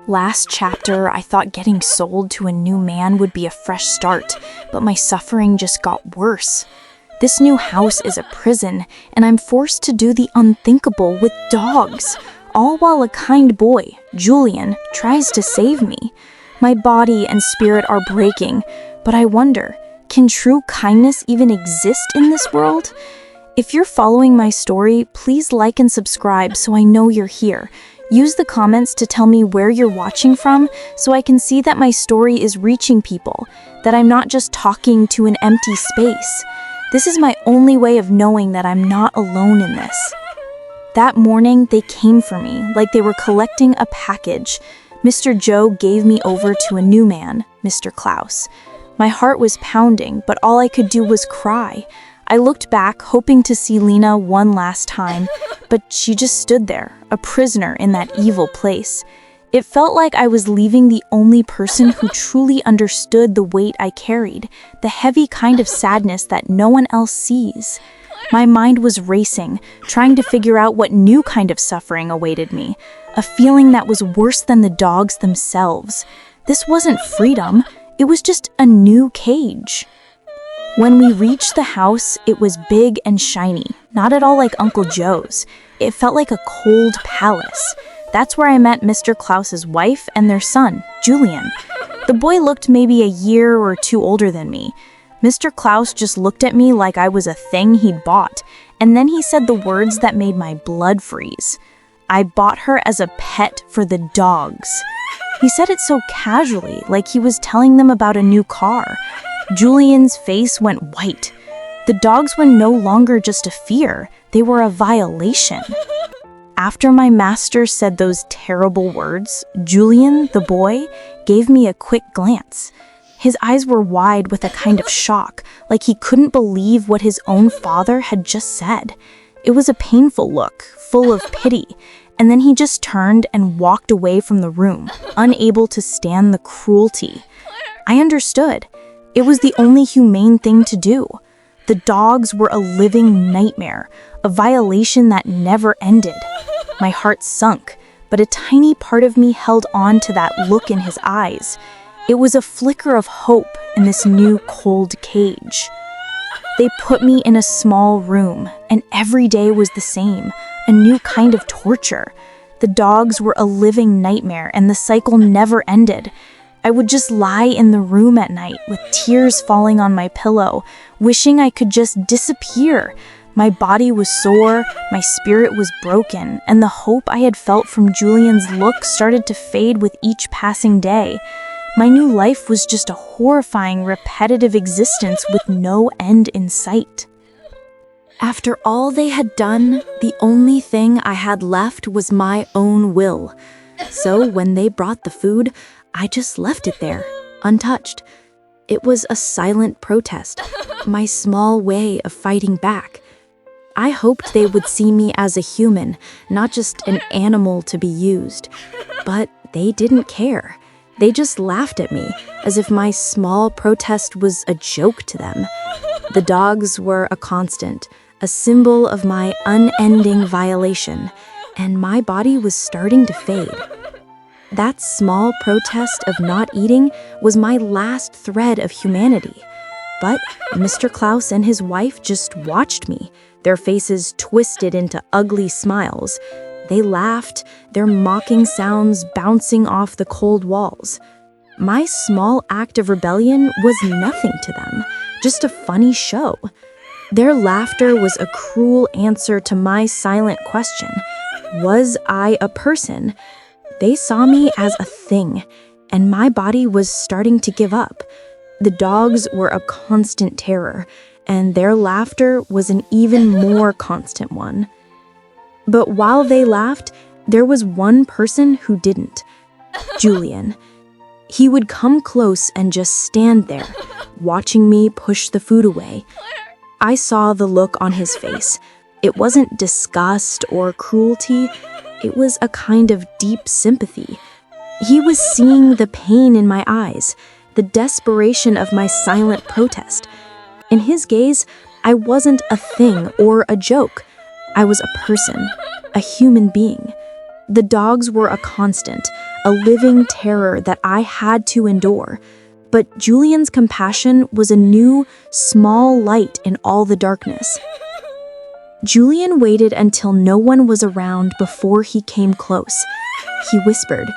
Last chapter, I thought getting sold to a new man would be a fresh start, but my suffering just got worse. This new house is a prison, and I'm forced to do the unthinkable with dogs, all while a kind boy, Julian, tries to save me. My body and spirit are breaking, but I wonder, can true kindness even exist in this world? If you're following my story, please like and subscribe so I know you're here. Use the comments to tell me where you're watching from so I can see that my story is reaching people, that I'm not just talking to an empty space. This is my only way of knowing that I'm not alone in this. That morning, they came for me like they were collecting a package. Mr. Joe gave me over to a new man, Mr. Klaus. My heart was pounding, but all I could do was cry. I looked back, hoping to see Lena one last time, but she just stood there, a prisoner in that evil place. It felt like I was leaving the only person who truly understood the weight I carried, the heavy kind of sadness that no one else sees. My mind was racing, trying to figure out what new kind of suffering awaited me, a feeling that was worse than the dogs themselves. This wasn't freedom, it was just a new cage. When we reached the house, it was big and shiny, not at all like Uncle Joe's. It felt like a cold palace. That's where I met Mr. Klaus's wife and their son, Julian. The boy looked maybe a year or two older than me. Mr. Klaus just looked at me like I was a thing he'd bought, and then he said the words that made my blood freeze. I bought her as a pet for the dogs. He said it so casually, like he was telling them about a new car. Julian's face went white. The dogs were no longer just a fear, they were a violation. After my master said those terrible words, Julian, the boy, gave me a quick glance. His eyes were wide with a kind of shock, like he couldn't believe what his own father had just said. It was a painful look, full of pity, and then he just turned and walked away from the room, unable to stand the cruelty. I understood. It was the only humane thing to do. The dogs were a living nightmare, a violation that never ended. My heart sunk, but a tiny part of me held on to that look in his eyes. It was a flicker of hope in this new cold cage. They put me in a small room, and every day was the same, a new kind of torture. The dogs were a living nightmare, and the cycle never ended. I would just lie in the room at night with tears falling on my pillow, wishing I could just disappear. My body was sore, my spirit was broken, and the hope I had felt from Julian's look started to fade with each passing day. My new life was just a horrifying, repetitive existence with no end in sight. After all they had done, the only thing I had left was my own will. So when they brought the food, I just left it there, untouched. It was a silent protest, my small way of fighting back. I hoped they would see me as a human, not just an animal to be used. But they didn't care. They just laughed at me, as if my small protest was a joke to them. The dogs were a constant, a symbol of my unending violation, and my body was starting to fade. That small protest of not eating was my last thread of humanity. But Mr. Klaus and his wife just watched me, their faces twisted into ugly smiles. They laughed, their mocking sounds bouncing off the cold walls. My small act of rebellion was nothing to them, just a funny show. Their laughter was a cruel answer to my silent question. Was I a person? They saw me as a thing, and my body was starting to give up. The dogs were a constant terror, and their laughter was an even more constant one. But while they laughed, there was one person who didn't. Julian. He would come close and just stand there, watching me push the food away. I saw the look on his face. It wasn't disgust or cruelty. It was a kind of deep sympathy. He was seeing the pain in my eyes, the desperation of my silent protest. In his gaze, I wasn't a thing or a joke. I was a person, a human being. The dogs were a constant, a living terror that I had to endure. But Julian's compassion was a new, small light in all the darkness. Julian waited until no one was around before he came close. He whispered,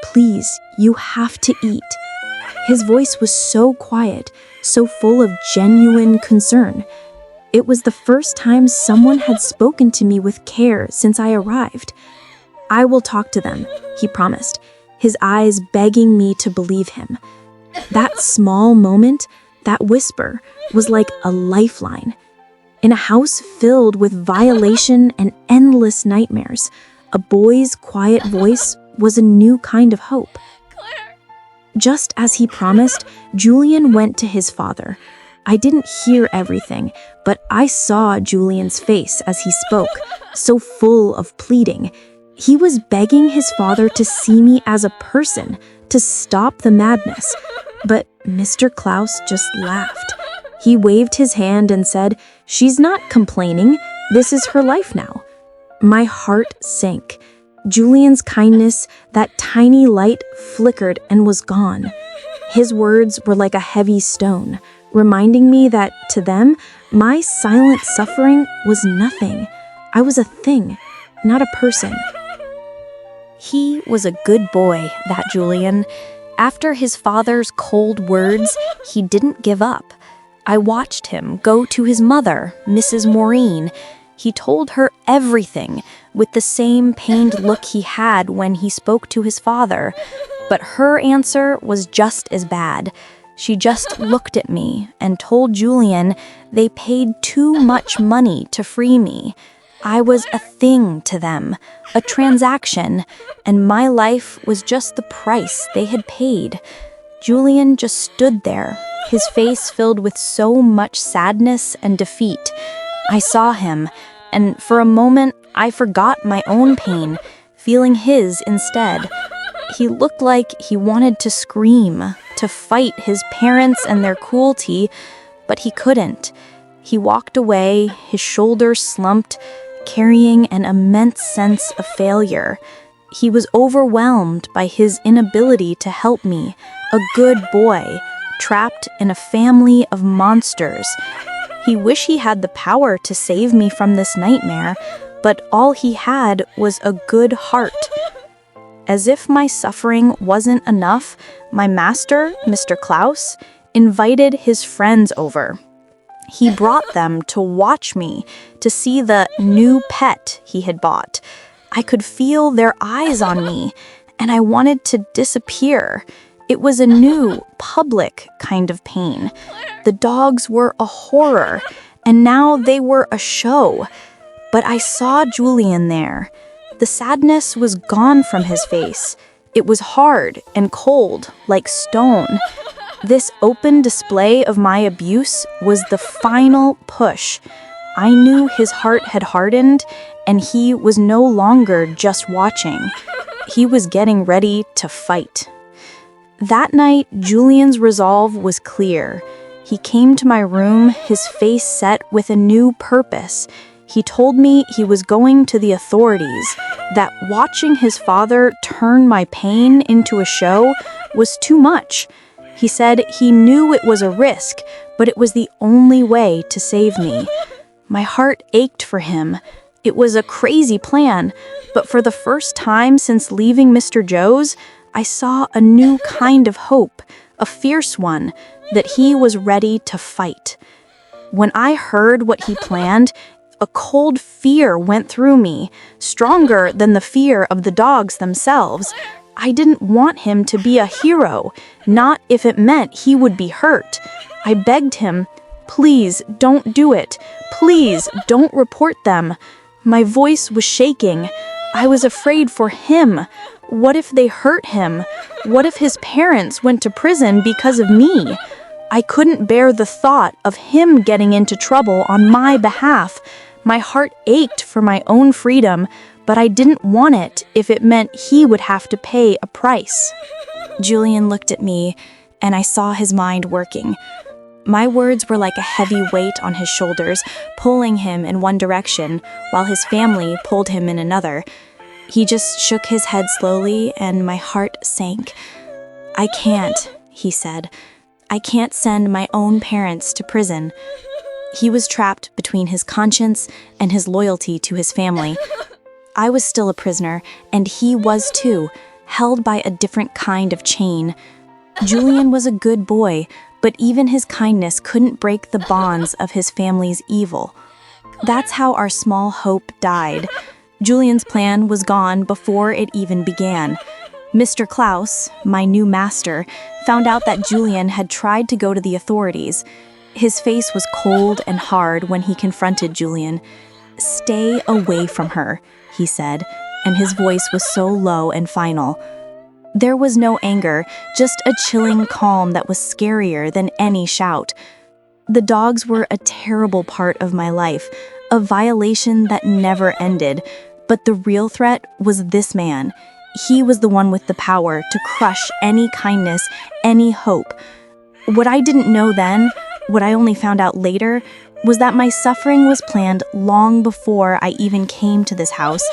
"Please, you have to eat." His voice was so quiet, so full of genuine concern. It was the first time someone had spoken to me with care since I arrived. "I will talk to them," he promised, his eyes begging me to believe him. That small moment, that whisper, was like a lifeline. In a house filled with violation and endless nightmares, a boy's quiet voice was a new kind of hope. Just as he promised, Julian went to his father. I didn't hear everything, but I saw Julian's face as he spoke, so full of pleading. He was begging his father to see me as a person, to stop the madness. But Mr. Klaus just laughed. He waved his hand and said, "She's not complaining. This is her life now." My heart sank. Julian's kindness, that tiny light, flickered and was gone. His words were like a heavy stone, reminding me that, to them, my silent suffering was nothing. I was a thing, not a person. He was a good boy, that Julian. After his father's cold words, he didn't give up. I watched him go to his mother, Mrs. Maureen. He told her everything, with the same pained look he had when he spoke to his father. But her answer was just as bad. She just looked at me and told Julian they paid too much money to free me. I was a thing to them, a transaction, and my life was just the price they had paid. Julian just stood there, his face filled with so much sadness and defeat. I saw him, and for a moment I forgot my own pain, feeling his instead. He looked like he wanted to scream, to fight his parents and their cruelty, but he couldn't. He walked away, his shoulders slumped, carrying an immense sense of failure. He was overwhelmed by his inability to help me, a good boy, trapped in a family of monsters. He wished he had the power to save me from this nightmare, but all he had was a good heart. As if my suffering wasn't enough, my master, Mr. Klaus, invited his friends over. He brought them to watch me, to see the new pet he had bought. I could feel their eyes on me, and I wanted to disappear. It was a new, public kind of pain. The dogs were a horror, and now they were a show. But I saw Julian there. The sadness was gone from his face. It was hard and cold, like stone. This open display of my abuse was the final push. I knew his heart had hardened, and he was no longer just watching. He was getting ready to fight. That night, Julian's resolve was clear. He came to my room, his face set with a new purpose. He told me he was going to the authorities, that watching his father turn my pain into a show was too much. He said he knew it was a risk, but it was the only way to save me. My heart ached for him. It was a crazy plan, but for the first time since leaving Mr. Joe's, I saw a new kind of hope, a fierce one, that he was ready to fight. When I heard what he planned, a cold fear went through me, stronger than the fear of the dogs themselves. I didn't want him to be a hero, not if it meant he would be hurt. I begged him, "Please, don't do it. Please, don't report them." My voice was shaking. I was afraid for him. What if they hurt him? What if his parents went to prison because of me? I couldn't bear the thought of him getting into trouble on my behalf. My heart ached for my own freedom, but I didn't want it if it meant he would have to pay a price. Julian looked at me, and I saw his mind working. My words were like a heavy weight on his shoulders, pulling him in one direction, while his family pulled him in another. He just shook his head slowly, and my heart sank. "I can't," he said. "I can't send my own parents to prison." He was trapped between his conscience and his loyalty to his family. I was still a prisoner, and he was too, held by a different kind of chain. Julian was a good boy, but even his kindness couldn't break the bonds of his family's evil. That's how our small hope died. Julian's plan was gone before it even began. Mr. Klaus, my new master, found out that Julian had tried to go to the authorities. His face was cold and hard when he confronted Julian. "Stay away from her," he said, and his voice was so low and final. There was no anger, just a chilling calm that was scarier than any shout. The dogs were a terrible part of my life, a violation that never ended, but the real threat was this man. He was the one with the power to crush any kindness, any hope. What I didn't know then, what I only found out later, was that my suffering was planned long before I even came to this house.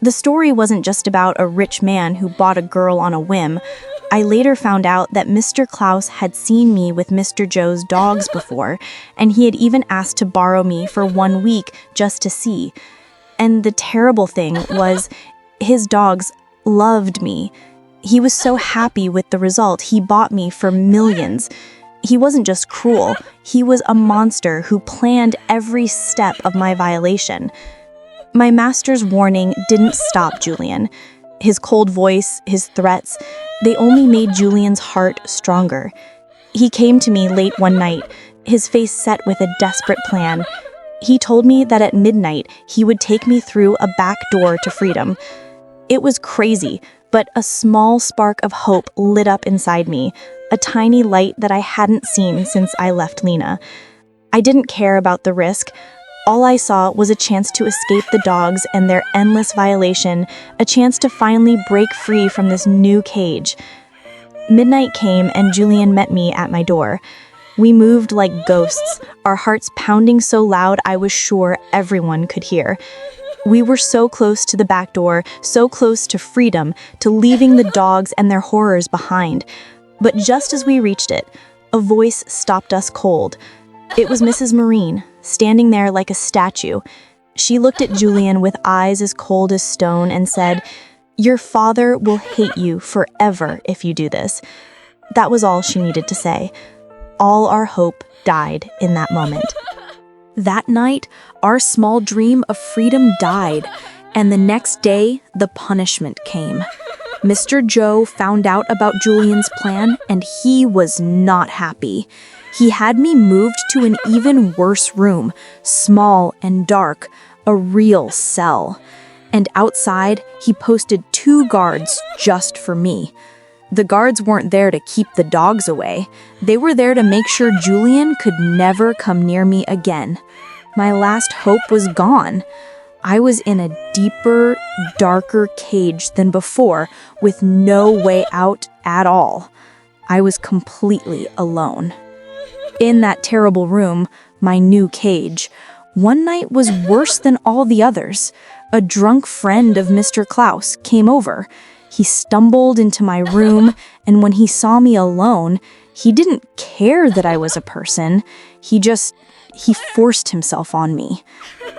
The story wasn't just about a rich man who bought a girl on a whim. I later found out that Mr. Klaus had seen me with Mr. Joe's dogs before, and he had even asked to borrow me for 1 week just to see. And the terrible thing was, his dogs loved me. He was so happy with the result. He bought me for millions. He wasn't just cruel. He was a monster who planned every step of my violation. My master's warning didn't stop Julian. His cold voice, his threats, they only made Julian's heart stronger. He came to me late one night, his face set with a desperate plan. He told me that at midnight he would take me through a back door to freedom. It was crazy, but a small spark of hope lit up inside me, a tiny light that I hadn't seen since I left Lena. I didn't care about the risk. All I saw was a chance to escape the dogs and their endless violation, a chance to finally break free from this new cage. Midnight came and Julian met me at my door. We moved like ghosts, our hearts pounding so loud I was sure everyone could hear. We were so close to the back door, so close to freedom, to leaving the dogs and their horrors behind. But just as we reached it, a voice stopped us cold. It was Mrs. Marine, standing there like a statue. She looked at Julian with eyes as cold as stone and said, "Your father will hate you forever if you do this." That was all she needed to say. All our hope died in that moment. That night, our small dream of freedom died, and the next day, the punishment came. Mr. Joe found out about Julian's plan, and he was not happy. He had me moved to an even worse room, small and dark, a real cell. And outside, he posted 2 guards just for me. The guards weren't there to keep the dogs away. They were there to make sure Julian could never come near me again. My last hope was gone. I was in a deeper, darker cage than before, with no way out at all. I was completely alone. In that terrible room, my new cage, one night was worse than all the others. A drunk friend of Mr. Klaus came over. He stumbled into my room, and when he saw me alone, he didn't care that I was a person. He forced himself on me.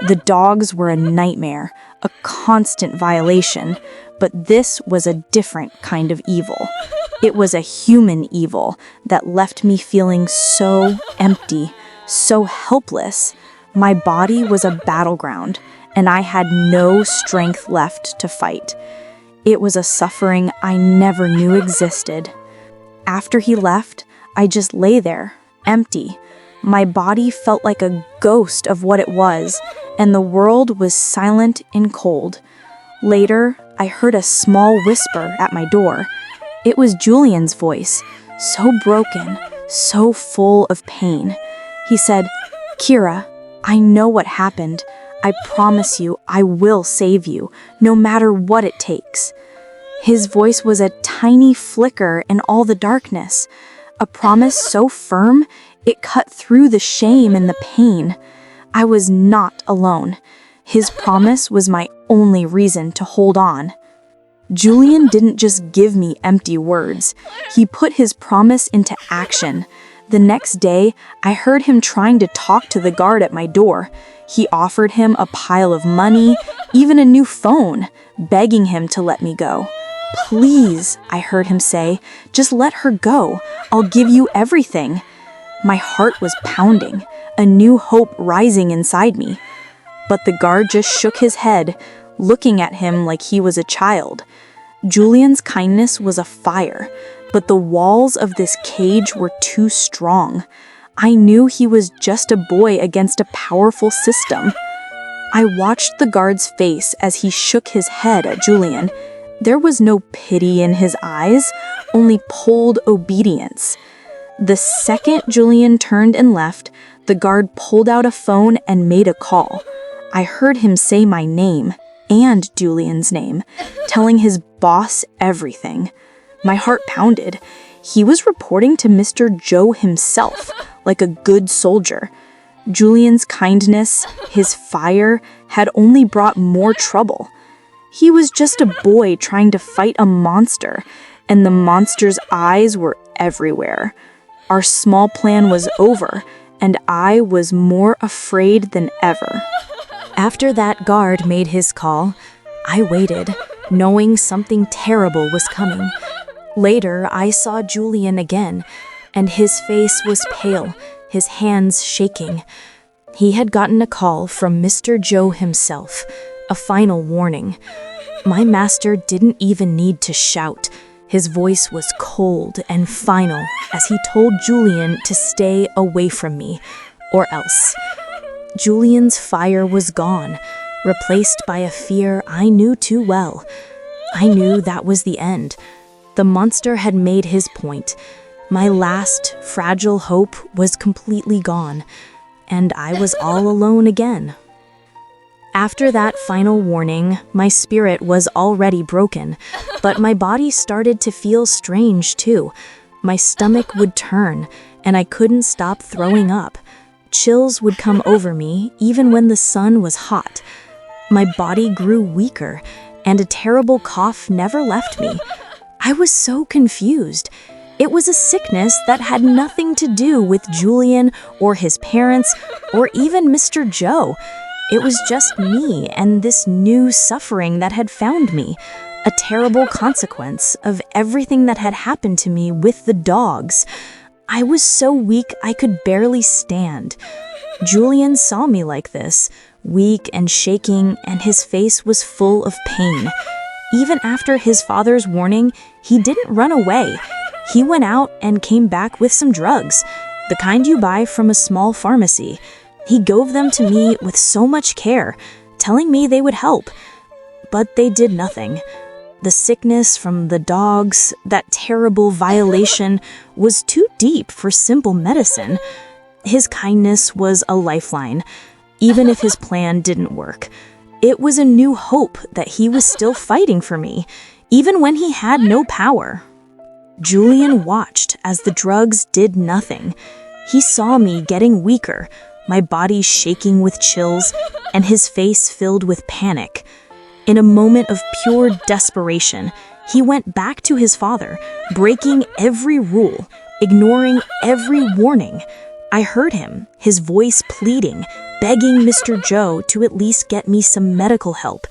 The dogs were a nightmare, a constant violation, but this was a different kind of evil. It was a human evil that left me feeling so empty, so helpless. My body was a battleground, and I had no strength left to fight. It was a suffering I never knew existed. After he left, I just lay there, empty. My body felt like a ghost of what it was, and the world was silent and cold. Later, I heard a small whisper at my door. It was Julian's voice, so broken, so full of pain. He said, "Kira, I know what happened. I promise you I will save you, no matter what it takes." His voice was a tiny flicker in all the darkness, a promise so firm it cut through the shame and the pain. I was not alone. His promise was my only reason to hold on. Julian didn't just give me empty words. He put his promise into action. The next day, I heard him trying to talk to the guard at my door. He offered him a pile of money, even a new phone, begging him to let me go. "Please," I heard him say, "just let her go. I'll give you everything." My heart was pounding, a new hope rising inside me. But the guard just shook his head, looking at him like he was a child. Julian's kindness was a fire, but the walls of this cage were too strong. I knew he was just a boy against a powerful system. I watched the guard's face as he shook his head at Julian. There was no pity in his eyes, only cold obedience. The second Julian turned and left, the guard pulled out a phone and made a call. I heard him say my name and Julian's name, telling his boss everything. My heart pounded. He was reporting to Mr. Joe himself, like a good soldier. Julian's kindness, his fire, had only brought more trouble. He was just a boy trying to fight a monster, and the monster's eyes were everywhere. Our small plan was over, and I was more afraid than ever. After that guard made his call, I waited, knowing something terrible was coming. Later, I saw Julian again, and his face was pale, his hands shaking. He had gotten a call from Mr. Joe himself, a final warning. My master didn't even need to shout. His voice was cold and final as he told Julian to stay away from me, or else. Julian's fire was gone, replaced by a fear I knew too well. I knew that was the end. The monster had made his point. My last, fragile hope was completely gone, and I was all alone again. After that final warning, my spirit was already broken, but my body started to feel strange too. My stomach would turn, and I couldn't stop throwing up. Chills would come over me even when the sun was hot. My body grew weaker, and a terrible cough never left me. I was so confused. It was a sickness that had nothing to do with Julian or his parents or even Mr. Joe. It was just me and this new suffering that had found me, a terrible consequence of everything that had happened to me with the dogs. I was so weak I could barely stand. Julian saw me like this, weak and shaking, and his face was full of pain. Even after his father's warning, he didn't run away. He went out and came back with some drugs, the kind you buy from a small pharmacy. He gave them to me with so much care, telling me they would help. But they did nothing. The sickness from the dogs, that terrible violation, was too deep for simple medicine. His kindness was a lifeline, even if his plan didn't work. It was a new hope that he was still fighting for me, even when he had no power. Julian watched as the drugs did nothing. He saw me getting weaker, my body shaking with chills, and his face filled with panic. In a moment of pure desperation, he went back to his father, breaking every rule, ignoring every warning. I heard him, his voice pleading, begging Mr. Joe to at least get me some medical help.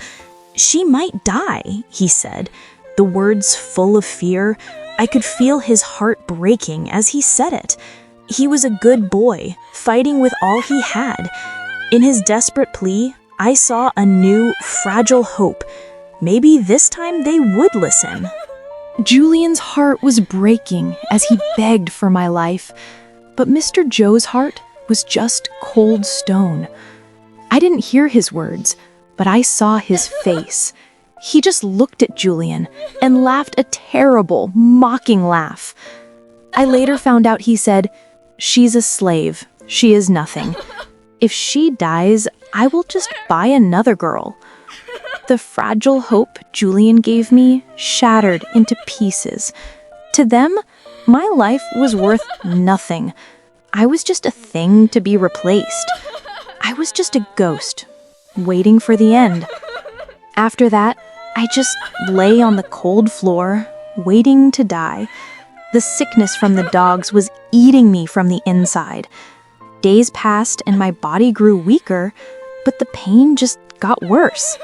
"She might die," he said, the words full of fear. I could feel his heart breaking as he said it. He was a good boy, fighting with all he had. In his desperate plea, I saw a new, fragile hope. Maybe this time they would listen. Julian's heart was breaking as he begged for my life, but Mr. Joe's heart was just cold stone. I didn't hear his words, but I saw his face. He just looked at Julian and laughed a terrible, mocking laugh. I later found out he said, "She's a slave. She is nothing. If she dies, I will just buy another girl." The fragile hope Julian gave me shattered into pieces. To them, my life was worth nothing. I was just a thing to be replaced. I was just a ghost, waiting for the end. After that, I just lay on the cold floor, waiting to die. The sickness from the dogs was eating me from the inside. Days passed and my body grew weaker, but the pain just got worse.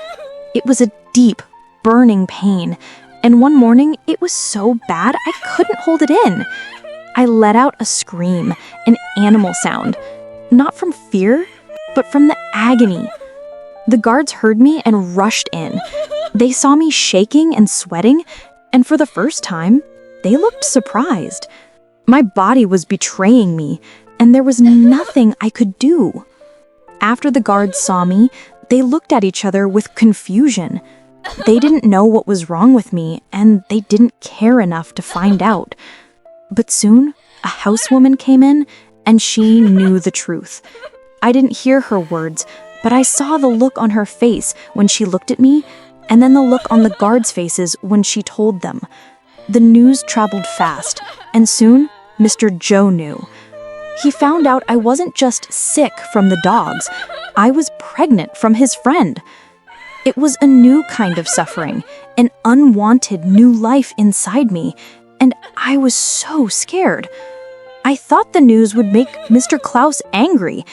It was a deep, burning pain, and one morning it was so bad I couldn't hold it in. I let out a scream, an animal sound, not from fear, but from the agony. The guards heard me and rushed in. They saw me shaking and sweating, and for the first time, they looked surprised. My body was betraying me, and there was nothing I could do. After the guards saw me, they looked at each other with confusion. They didn't know what was wrong with me, and they didn't care enough to find out. But soon, a housewoman came in, and she knew the truth. I didn't hear her words, but I saw the look on her face when she looked at me, and then the look on the guards' faces when she told them. The news traveled fast, and soon, Mr. Joe knew. He found out I wasn't just sick from the dogs, I was pregnant from his friend. It was a new kind of suffering, an unwanted new life inside me, and I was so scared. I thought the news would make Mr. Klaus angry,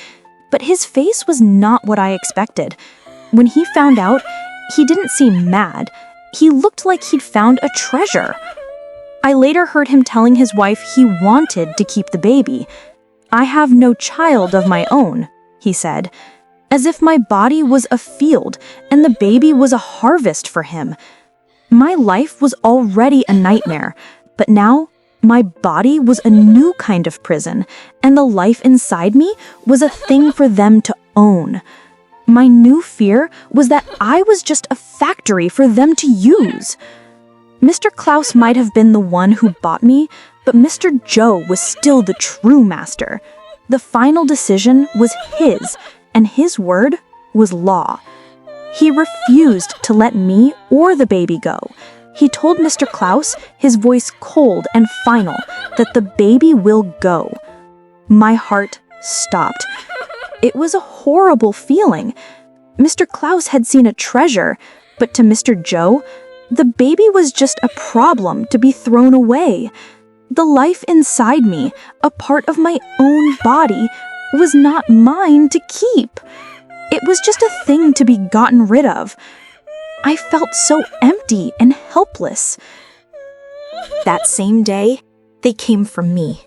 but his face was not what I expected. When he found out, he didn't seem mad. He looked like he'd found a treasure. I later heard him telling his wife he wanted to keep the baby. "I have no child of my own," he said, as if my body was a field and the baby was a harvest for him. My life was already a nightmare, but now my body was a new kind of prison, and the life inside me was a thing for them to own. My new fear was that I was just a factory for them to use. Mr. Klaus might have been the one who bought me, but Mr. Joe was still the true master. The final decision was his, and his word was law. He refused to let me or the baby go. He told Mr. Klaus, his voice cold and final, that the baby will go. My heart stopped. It was a horrible feeling. Mr. Klaus had seen a treasure, but to Mr. Joe, the baby was just a problem to be thrown away. The life inside me, a part of my own body, was not mine to keep. It was just a thing to be gotten rid of. I felt so empty and helpless. That same day, they came for me.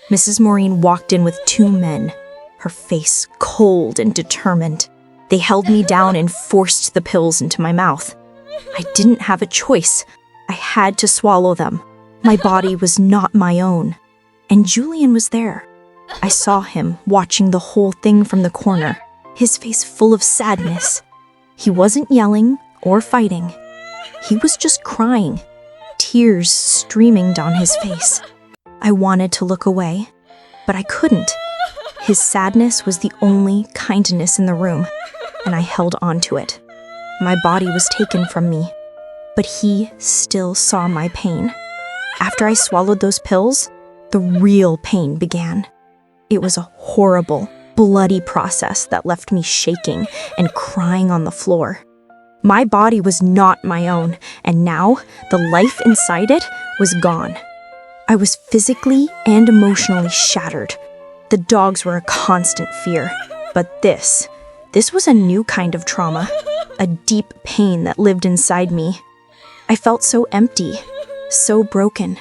Mrs. Maureen walked in with two men, her face cold and determined. They held me down and forced the pills into my mouth. I didn't have a choice. I had to swallow them. My body was not my own. And Julian was there. I saw him watching the whole thing from the corner, his face full of sadness. He wasn't yelling or fighting. He was just crying, tears streaming down his face. I wanted to look away, but I couldn't. His sadness was the only kindness in the room, and I held on to it. My body was taken from me, but he still saw my pain. After I swallowed those pills, the real pain began. It was a horrible, bloody process that left me shaking and crying on the floor. My body was not my own, and now the life inside it was gone. I was physically and emotionally shattered. The dogs were a constant fear, but this was a new kind of trauma, a deep pain that lived inside me. I felt so empty, so broken.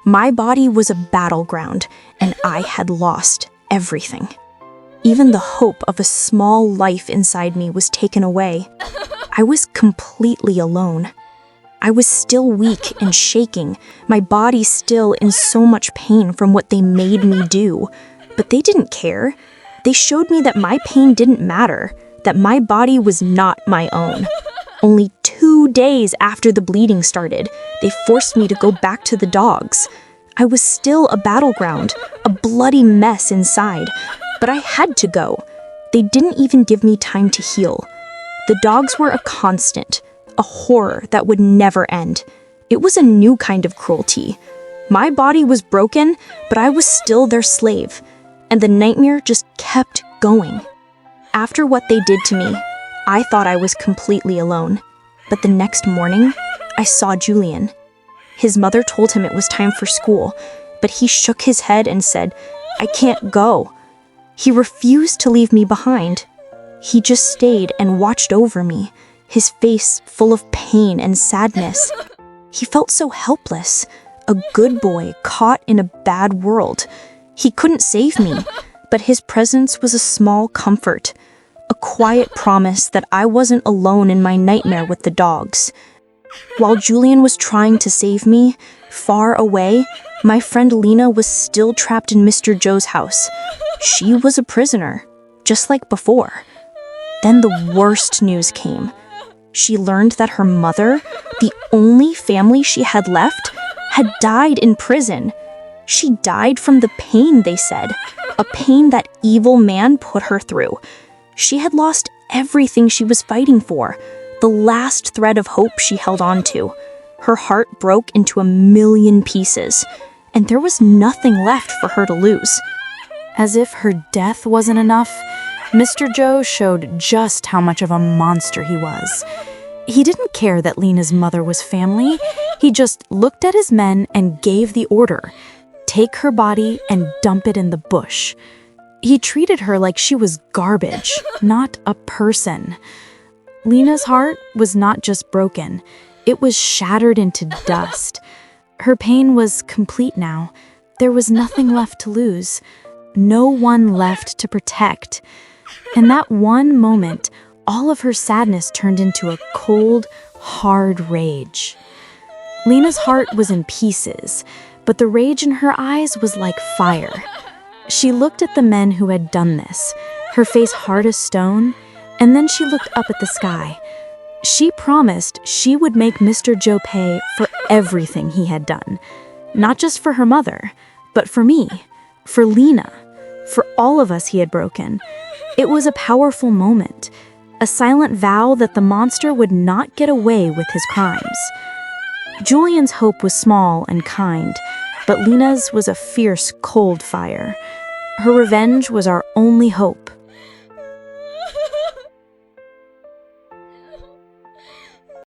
My body was a battleground, and I had lost everything. Even the hope of a small life inside me was taken away. I was completely alone. I was still weak and shaking, my body still in so much pain from what they made me do. But they didn't care. They showed me that my pain didn't matter, that my body was not my own. Only 2 days after the bleeding started, they forced me to go back to the dogs. I was still a battleground, a bloody mess inside, but I had to go. They didn't even give me time to heal. The dogs were a constant, a horror that would never end. It was a new kind of cruelty. My body was broken, but I was still their slave, and the nightmare just kept going. After what they did to me, I thought I was completely alone, but the next morning, I saw Julian. His mother told him it was time for school, but he shook his head and said, "I can't go." He refused to leave me behind. He just stayed and watched over me, his face full of pain and sadness. He felt so helpless, a good boy caught in a bad world. He couldn't save me, but his presence was a small comfort, a quiet promise that I wasn't alone in my nightmare with the dogs. While Julian was trying to save me, far away, my friend Lena was still trapped in Mr. Joe's house. She was a prisoner, just like before. Then the worst news came. She learned that her mother, the only family she had left, had died in prison. She died from the pain, they said, a pain that evil man put her through. She had lost everything she was fighting for, the last thread of hope she held on to. Her heart broke into 1,000,000 pieces, and there was nothing left for her to lose. As if her death wasn't enough, Mr. Joe showed just how much of a monster he was. He didn't care that Lena's mother was family. He just looked at his men and gave the order: take her body and dump it in the bush. He treated her like she was garbage, not a person. Lena's heart was not just broken, it was shattered into dust. Her pain was complete now. There was nothing left to lose, no one left to protect. In that one moment, all of her sadness turned into a cold, hard rage. Lena's heart was in pieces, but the rage in her eyes was like fire. She looked at the men who had done this, her face hard as stone, and then she looked up at the sky. She promised she would make Mr. Joe pay for everything he had done, not just for her mother, but for me, for Lena, for all of us he had broken. It was a powerful moment, a silent vow that the monster would not get away with his crimes. Julian's hope was small and kind, but Lena's was a fierce, cold fire. Her revenge was our only hope.